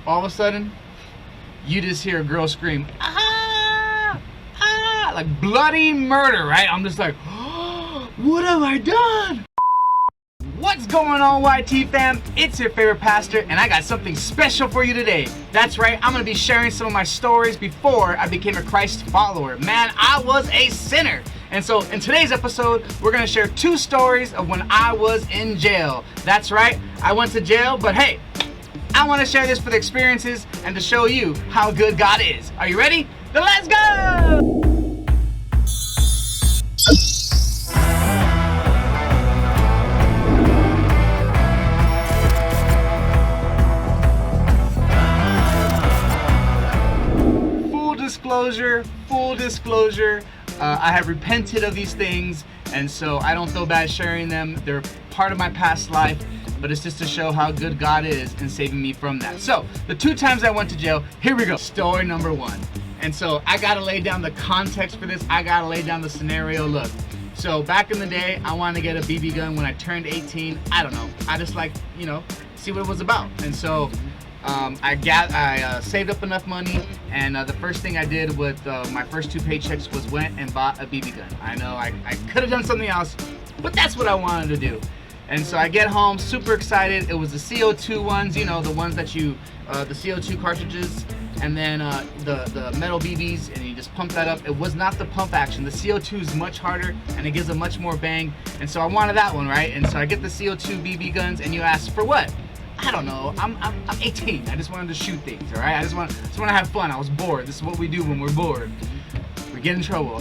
all of a sudden, you just hear a girl scream, ah, ah, like bloody murder, right? I'm just like, oh, what have I done? What's going on, YT fam? It's your favorite pastor, and I got something special for you today. That's right, I'm gonna be sharing some of my stories before I became a Christ follower. Man, I was a sinner. And so in today's episode, we're gonna share 2 stories of when I was in jail. That's right, I went to jail, but hey, I wanna share this for the experiences and to show you how good God is. Are you ready? Then let's go! Full disclosure, I have repented of these things, and so I don't feel bad sharing them. They're part of my past life, but it's just to show how good God is in saving me from that. So, the 2 times I went to jail, here we go. Story number 1. And so, I gotta lay down the context for this. I gotta lay down the scenario. Look, so back in the day, I wanted to get a BB gun when I turned 18. I don't know. I just like, see what it was about. And so, I saved up enough money, and the first thing I did with my first 2 paychecks was went and bought a BB gun. I know I could have done something else, but that's what I wanted to do. And so I get home super excited. It was the CO2 ones, the ones that the CO2 cartridges, and then the metal BBs, and you just pump that up. It was not the pump action. The CO2 is much harder, and it gives a much more bang. And so I wanted that one, right? And so I get the CO2 BB guns, and you ask for what? I don't know. I'm 18. I just wanted to shoot things, all right? I just want to have fun. I was bored. This is what we do when we're bored. We get in trouble.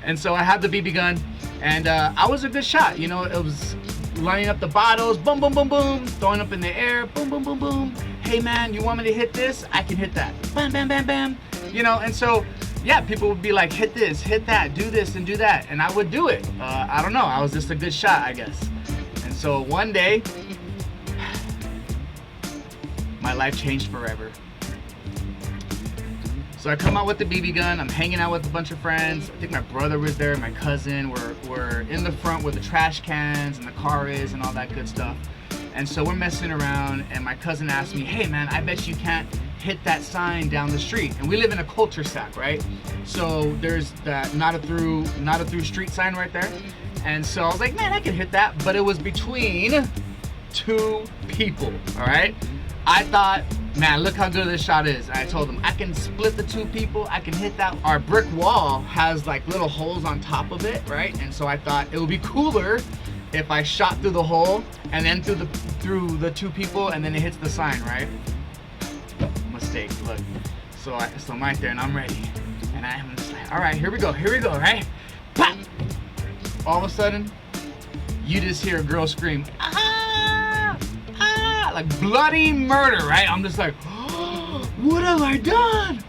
And so I had the BB gun, and I was a good shot. It was lining up the bottles, boom, boom, boom, boom, throwing up in the air, boom, boom, boom, boom. Hey man, you want me to hit this? I can hit that. Bam, bam, bam, bam. And so yeah, people would be like, hit this, hit that, do this, and do that, and I would do it. I don't know. I was just a good shot, I guess. And so one day, my life changed forever. So I come out with the BB gun. I'm hanging out with a bunch of friends. I think my brother was there, my cousin. We're in the front where the trash cans and the car is and all that good stuff. And so we're messing around, and my cousin asked me, hey man, I bet you can't hit that sign down the street. And we live in a cul-de-sac, right? So there's that not a through street sign right there. And so I was like, man, I can hit that. But it was between 2 people, all right? I thought, man, look how good this shot is. I told them, I can split the 2 people. I can hit that. Our brick wall has like little holes on top of it, right? And so I thought it would be cooler if I shot through the hole and then through the 2 people, and then it hits the sign, right? Mistake. Look. So I'm right there, and I'm ready. And I'm just like, all right, here we go, right? Pop! All of a sudden, you just hear a girl scream, like bloody murder, right? I'm just like, oh, what have I done?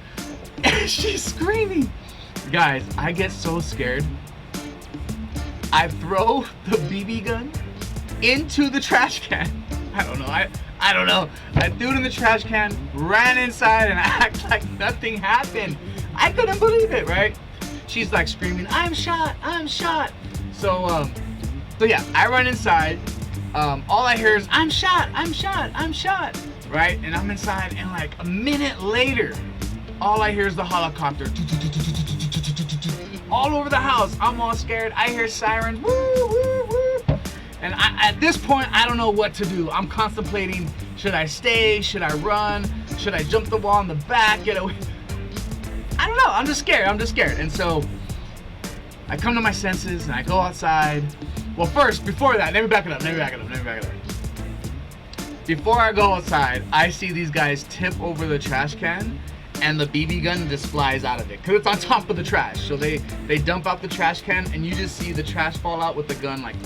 And she's screaming. Guys, I get so scared. I throw the BB gun into the trash can. I don't know. I threw it in the trash can, ran inside, and act like nothing happened. I couldn't believe it, right? She's like screaming, I'm shot, I'm shot. So yeah, I run inside. All I hear is, I'm shot, I'm shot, I'm shot, right? And I'm inside, and like a minute later, all I hear is the helicopter. All over the house. I'm all scared. I hear sirens. Woo, woo, woo. And at this point, I don't know what to do. I'm contemplating, should I stay? Should I run? Should I jump the wall in the back? Get away? I don't know. I'm just scared. And so I come to my senses, and I go outside. Well, first, before that, let me back it up. Before I go outside, I see these guys tip over the trash can, and the BB gun just flies out of it, because it's on top of the trash. So they dump out the trash can, and you just see the trash fall out with the gun, like,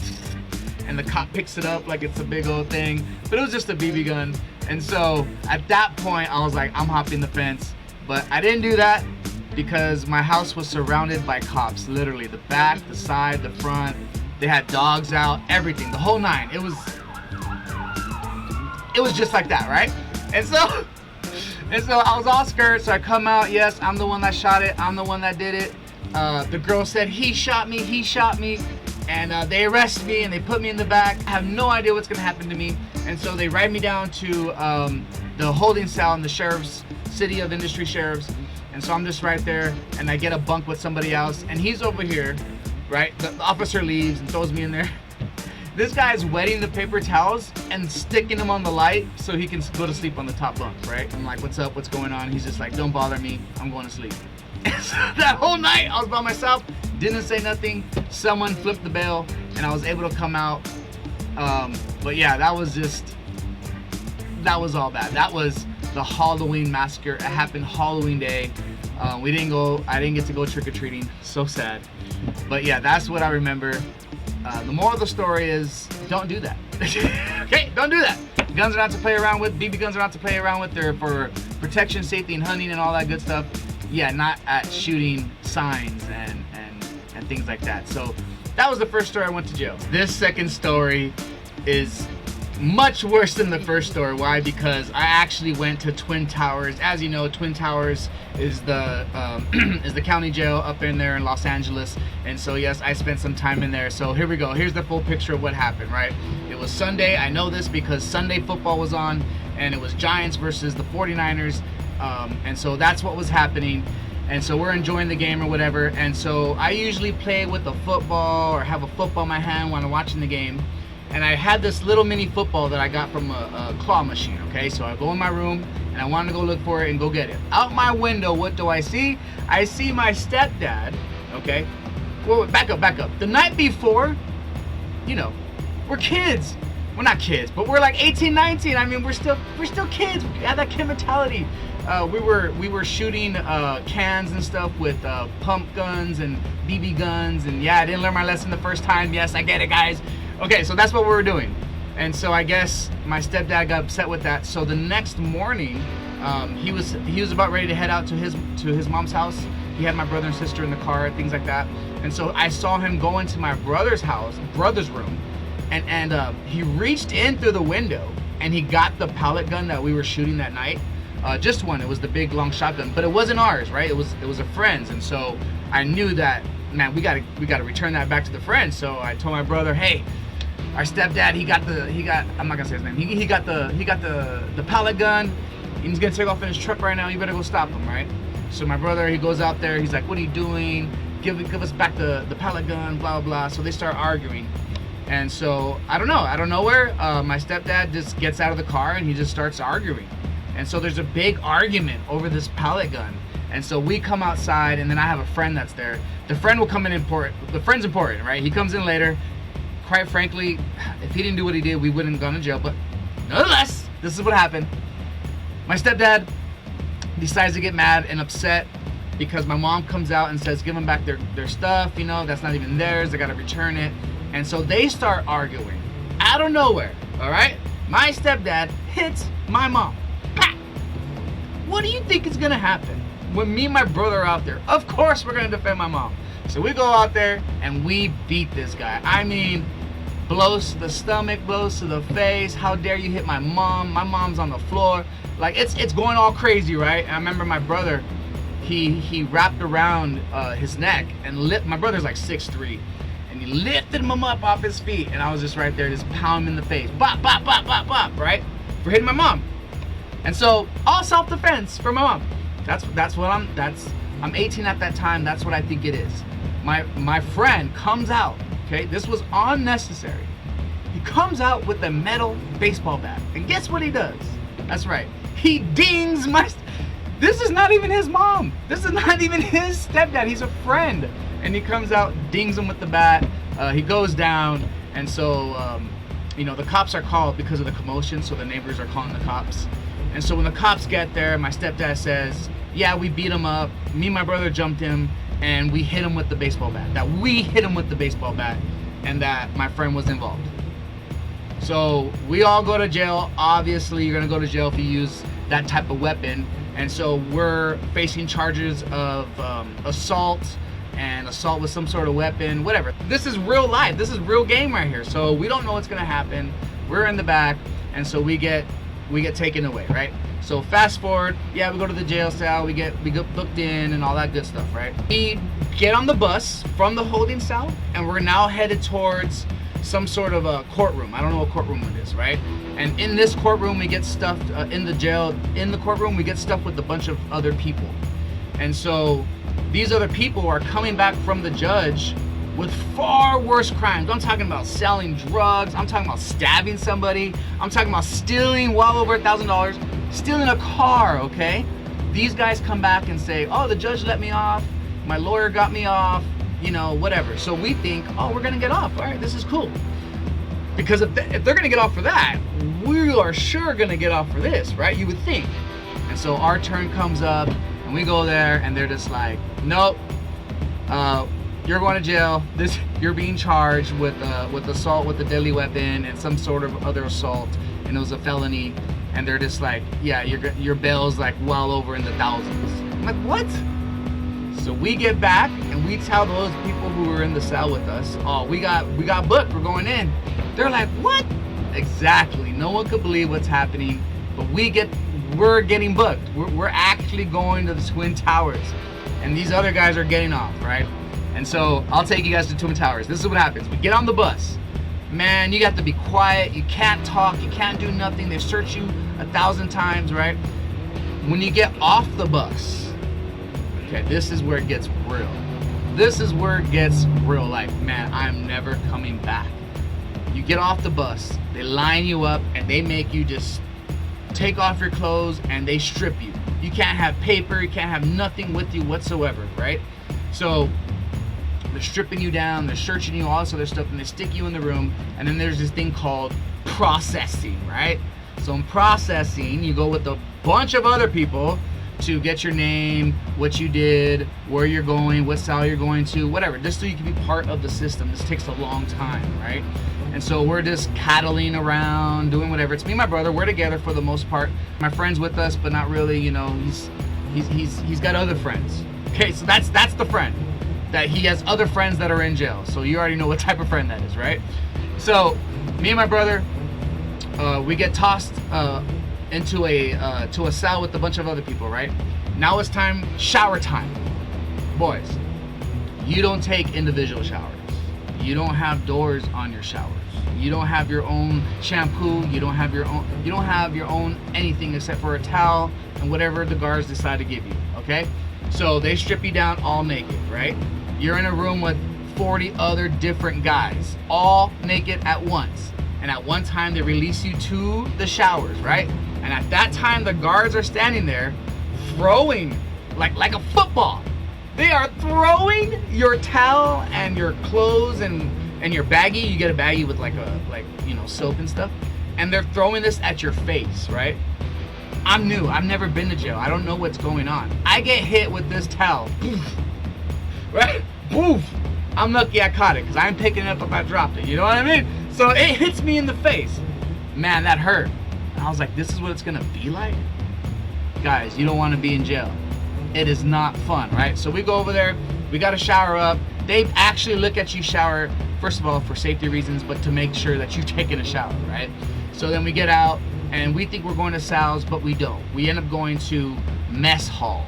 and the cop picks it up like it's a big old thing. But it was just a BB gun. And so at that point, I was like, I'm hopping the fence. But I didn't do that because my house was surrounded by cops, literally. The back, the side, the front. They had dogs out, everything, the whole 9. It was just like that, right? And so I was all scared. So I come out. Yes, I'm the one that shot it. I'm the one that did it. The girl said, he shot me. and they arrest me and they put me in the back. I have no idea what's gonna happen to me, and so they ride me down to the holding cell in the sheriff's city of industry sheriffs. And so I'm just right there, and I get a bunk with somebody else, and he's over here, right? The officer leaves and throws me in there. This guy's wetting the paper towels and sticking them on the light so he can go to sleep on the top bunk, right? I'm like, what's up? What's going on? He's just like, don't bother me. I'm going to sleep. And so that whole night, I was by myself, didn't say nothing. Someone flipped the bail, and I was able to come out. But yeah, that was all bad. That was the Halloween massacre. It happened Halloween day. I didn't get to go trick-or-treating. So sad. But yeah, that's what I remember. The moral of the story is, don't do that. Okay, don't do that. Guns are not to play around with. BB guns are not to play around with. They're for protection, safety, and hunting and all that good stuff. Yeah, not at shooting signs and things like that. So that was the first story I went to jail. This second story is much worse than the first story. Why? Because I actually went to Twin Towers. As you know, Twin Towers is the is the county jail up in there in Los Angeles. And so yes, I spent some time in there. So here we go. Here's the full picture of what happened, right? It was Sunday. I know this because Sunday football was on, and it was Giants versus the 49ers. And so that's what was happening. And so we're enjoying the game or whatever. And so I usually play with a football or have a football in my hand when I'm watching the game. And I had this little mini football that I got from a claw machine, okay? So I go in my room, and I wanted to go look for it and go get it. Out my window, what do I see? I see my stepdad, okay? Well, back up. The night before, you know, we're kids. We're not kids, but we're like 18, 19. I mean, we're still kids. We have that kid mentality. We were shooting cans and stuff with pump guns and BB guns, and yeah, I didn't learn my lesson the first time. Yes, I get it, guys. Okay, so that's what we were doing. And so I guess my stepdad got upset with that. So the next morning, he was about ready to head out to his mom's house. He had my brother and sister in the car, things like that. And so I saw him go into my brother's room, and he reached in through the window and he got the pellet gun that we were shooting that night. Just one. It was the big long shotgun, but it wasn't ours, right? It was a friend's. And so I knew that, man, we gotta return that back to the friend. So I told my brother, hey, our stepdad, I'm not gonna say his name. He got the pellet gun. He's gonna take off in his truck right now. You better go stop him, right? So my brother, he goes out there. He's like, what are you doing? Give us back the pellet gun, blah, blah. So they start arguing. And so, I don't know, out of nowhere, my stepdad just gets out of the car and he just starts arguing. And so there's a big argument over this pellet gun. And so we come outside, and then I have a friend that's there. The friend will come in important. The friend's important, right? He comes in later. Quite frankly, if he didn't do what he did, we wouldn't have gone to jail. But nonetheless, this is what happened. My stepdad decides to get mad and upset because my mom comes out and says, give them back their stuff. You know, that's not even theirs. They got to return it. And so they start arguing out of nowhere, all right? My stepdad hits my mom. Pah! What do you think is going to happen when me and my brother are out there? Of course we're going to defend my mom. So we go out there and we beat this guy. I mean, blows to the stomach, blows to the face. How dare you hit my mom? My mom's on the floor. Like, it's going all crazy, right? And I remember my brother, he wrapped around his neck and my brother's like 6'3", and he lifted him up off his feet, and I was just right there, just pound him in the face. Bop, bop, bop, bop, bop, right? For hitting my mom. And so, all self-defense for my mom. I'm 18 at that time. That's what I think it is. My friend comes out, okay? This was unnecessary. He comes out with a metal baseball bat. And guess what he does? That's right. He dings this is not even his mom. This is not even his stepdad. He's a friend. And he comes out, dings him with the bat. He goes down. And so, the cops are called because of the commotion. So the neighbors are calling the cops. And so when the cops get there, my stepdad says, yeah, we beat him up. Me and my brother jumped him, and we hit him with the baseball bat. And that my friend was involved. So we all go to jail. Obviously, you're going to go to jail if you use that type of weapon. And so we're facing charges of assault and assault with some sort of weapon, whatever. This is real life. This is real game right here. So we don't know what's going to happen. We're in the back, and so we get we get taken away, right? So fast forward, yeah, we go to the jail cell, we get booked in and all that good stuff, right? We get on the bus from the holding cell, and we're now headed towards some sort of a courtroom. I don't know what courtroom it is, right? And in this courtroom, we get stuffed in the courtroom, we get stuffed with a bunch of other people. And so these other people are coming back from the judge with far worse crimes. I'm talking about selling drugs. I'm talking about stabbing somebody. I'm talking about stealing well over $1,000, stealing a car, okay? These guys come back and say, oh, the judge let me off. My lawyer got me off, you know, whatever. So we think, oh, we're gonna get off. All right, this is cool. Because if they're gonna get off for that, we are sure gonna get off for this, right? You would think. And so our turn comes up, and we go there, and they're just like, nope, you're going to jail. You're being charged with assault with a deadly weapon and some sort of other assault, and it was a felony. And they're just like, yeah, your bail's like well over in the thousands. I'm like, what? So we get back and we tell those people who were in the cell with us, oh, we got booked. We're going in. They're like, what? Exactly. No one could believe what's happening, but we're getting booked. We're actually going to the Twin Towers, and these other guys are getting off, right? And so I'll take you guys to Twin Towers. This is what happens. We get on the bus. Man, you got to be quiet. You can't talk. You can't do nothing. They search you 1,000 times, right? When you get off the bus, okay, this is where it gets real. This is where it gets real. Like, man, I'm never coming back. You get off the bus, they line you up, and they make you just take off your clothes, and they strip you. You can't have paper. You can't have nothing with you whatsoever, right? So they're stripping you down, they're searching you, all this other stuff, and they stick you in the room. And then there's this thing called processing, right? So in processing, you go with a bunch of other people to get your name, what you did, where you're going, what cell you're going to, whatever, just so you can be part of the system. This takes a long time, right? And so we're just cattling around, doing whatever. It's me and my brother. We're together for the most part. My friend's with us, but not really. You know, he's got other friends. Okay, so that's the friend. That he has other friends that are in jail. So you already know what type of friend that is, right? So me and my brother, we get tossed into a cell with a bunch of other people, right? Now it's time, shower time. Boys, you don't take individual showers. You don't have doors on your showers. You don't have your own shampoo. You don't have your own anything except for a towel and whatever the guards decide to give you, okay? So they strip you down all naked, right? You're in a room with 40 other different guys, all naked at once. And at one time they release you to the showers, right? And at that time the guards are standing there throwing like a football. They are throwing your towel and your clothes and your baggie. You get a baggie with like soap and stuff. And they're throwing this at your face, right? I'm new. I've never been to jail. I don't know what's going on. I get hit with this towel. Poof. Right? Poof. I'm lucky I caught it because I'm picking it up if I dropped it. You know what I mean? So it hits me in the face. Man, that hurt. And I was like, this is what it's going to be like? Guys, you don't want to be in jail. It is not fun, right? So we go over there. We got to shower up. They actually look at you shower, first of all, for safety reasons, but to make sure that you've taken a shower, right? So then we get out. And we think we're going to cells, but we don't. We end up going to mess halls.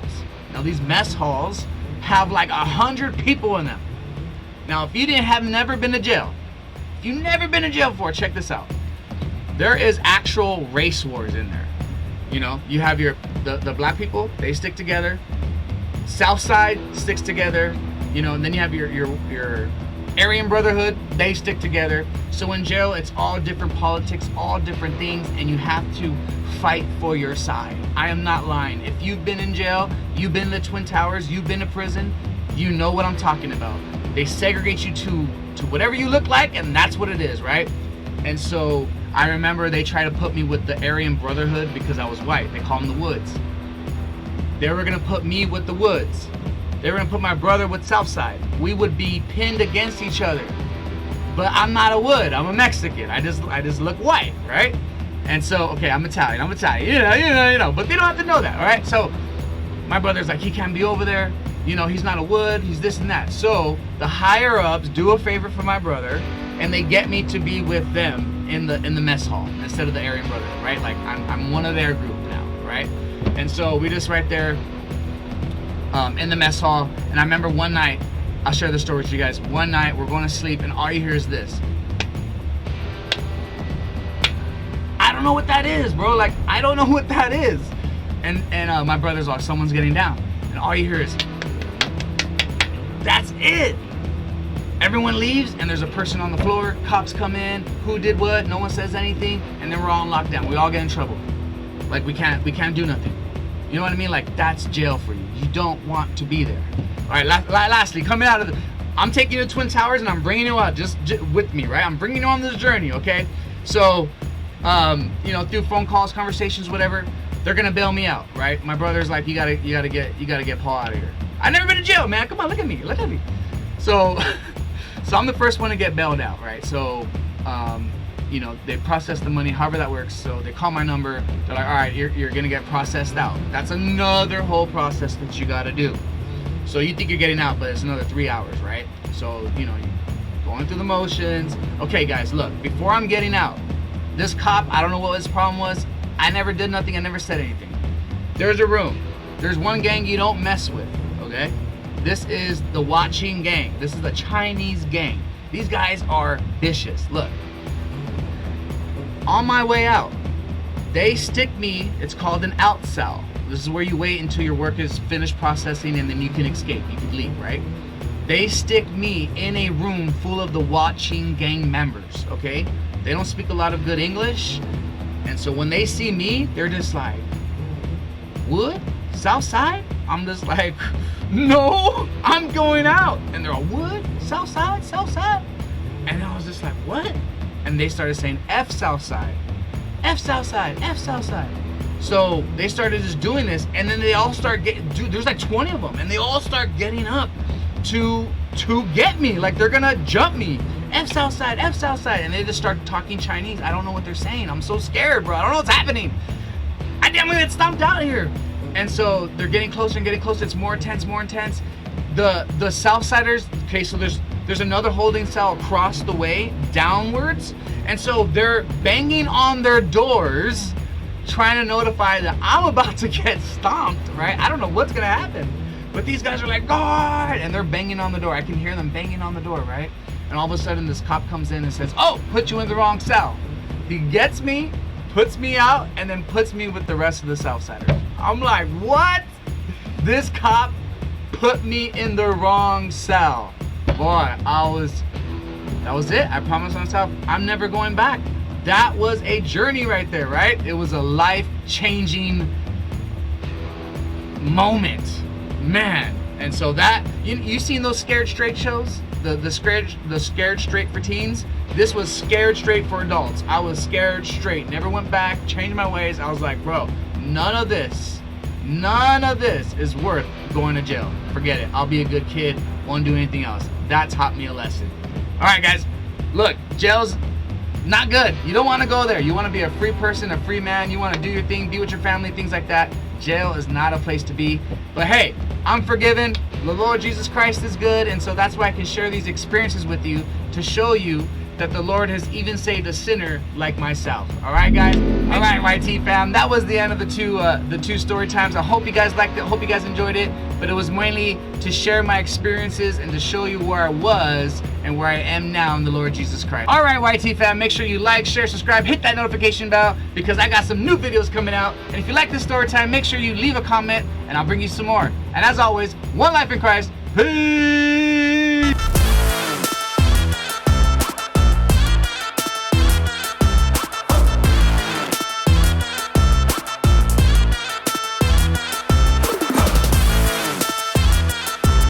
Now these mess halls have like 100 people in them. Now if you never been to jail, if you've never been to jail before, check this out. There is actual race wars in there. You know, you have the black people, they stick together. South side sticks together. You know, and then you have your Aryan Brotherhood, they stick together. So in jail, it's all different politics, all different things, and you have to fight for your side. I am not lying. If you've been in jail, you've been in the Twin Towers, you've been to prison, you know what I'm talking about. They segregate you to whatever you look like, and that's what it is, right? And so I remember they tried to put me with the Aryan Brotherhood because I was white. They call them the Woods. They were gonna put me with the Woods. They were gonna put my brother with Southside. We would be pinned against each other. But I'm not a Wood, I'm a Mexican. I just look white, right? And so, okay, I'm Italian, you know, but they don't have to know that, all right? So my brother's like, he can't be over there. You know, he's not a Wood, he's this and that. So the higher ups do a favor for my brother and they get me to be with them in the mess hall instead of the Aryan Brotherhood, right? Like I'm one of their group now, right? And so we just right there in the mess hall. And I remember one night, I'll share the story with you guys. One night we're going to sleep, and all you hear is this. I don't know what that is, bro. Like, I don't know what that is. And my brother's like, someone's getting down. And all you hear is, that's it. Everyone leaves, and there's a person on the floor. Cops come in. Who did what? No one says anything. And then we're all in lockdown. We all get in trouble. Like, we can't do nothing. You know what I mean? Like, that's jail for you. You don't want to be there. All right, lastly, coming out of the... I'm taking you to Twin Towers, and I'm bringing you out just with me, right? I'm bringing you on this journey, okay? So, you know, through phone calls, conversations, whatever, they're gonna bail me out, right? My brother's like, you gotta get Paul out of here. I've never been to jail, man. Come on, look at me. So, so I'm the first one to get bailed out, right? So, you know, they process the money, however that works. So they call my number. They're like, all right, you're gonna get processed out. That's another whole process that you gotta do. So you think you're getting out, but it's another 3 hours, right? So, you know, you're going through the motions. Okay, guys, look, before I'm getting out, this cop, I don't know what his problem was. I never did nothing. I never said anything. There's a room. There's one gang you don't mess with, okay? This is the Watching gang. This is the Chinese gang. These guys are vicious. Look. On my way out, they stick me, it's called an out cell. This is where you wait until your work is finished processing and then you can escape, you can leave, right? They stick me in a room full of the Watching gang members, okay? They don't speak a lot of good English, and so when they see me, they're just like, Wood? Southside? I'm just like, no, I'm going out. And they're all, Wood? Southside? Southside? And I was just like, what? And they started saying, F Southside, F Southside, F Southside. So they started just doing this, and then they all start getting, dude, there's like 20 of them, and they all start getting up to get me. Like, they're gonna jump me. F Southside, F Southside. And they just start talking Chinese. I don't know what they're saying. I'm so scared, bro. I don't know what's happening. I'm gonna get stomped out here. And so they're getting closer and getting closer. It's more intense, more intense. The Southsiders, okay, so there's another holding cell across the way, downwards. And so they're banging on their doors, trying to notify that I'm about to get stomped, right? I don't know what's gonna happen. But these guys are like, guard! And they're banging on the door. I can hear them banging on the door, right? And all of a sudden this cop comes in and says, oh, put you in the wrong cell. He gets me, puts me out, and then puts me with the rest of the Southsiders. I'm like, what? This cop put me in the wrong cell. Boy, that was it. I promised myself I'm never going back. That was a journey right there, right? It was a life-changing moment, man. And so that, you seen those Scared Straight shows? The Scared Straight for teens? This was Scared Straight for adults. I was scared straight, never went back, changed my ways. I was like, bro, none of this is worth going to jail. Forget it. I'll be a good kid, won't do anything else. That taught me a lesson. All right, guys, look, jail's not good. You don't want to go there. You want to be a free person, a free man. You want to do your thing, be with your family, things like that. Jail is not a place to be. But hey, I'm forgiven. The Lord Jesus Christ is good, and so that's why I can share these experiences with you to show you that the Lord has even saved a sinner like myself. All right, guys? All right, YT fam, that was the end of the two story times. I hope you guys liked it. I hope you guys enjoyed it. But it was mainly to share my experiences and to show you where I was and where I am now in the Lord Jesus Christ. All right, YT fam, make sure you like, share, subscribe, hit that notification bell because I got some new videos coming out. And if you like this story time, make sure you leave a comment and I'll bring you some more. And as always, one life in Christ. Peace.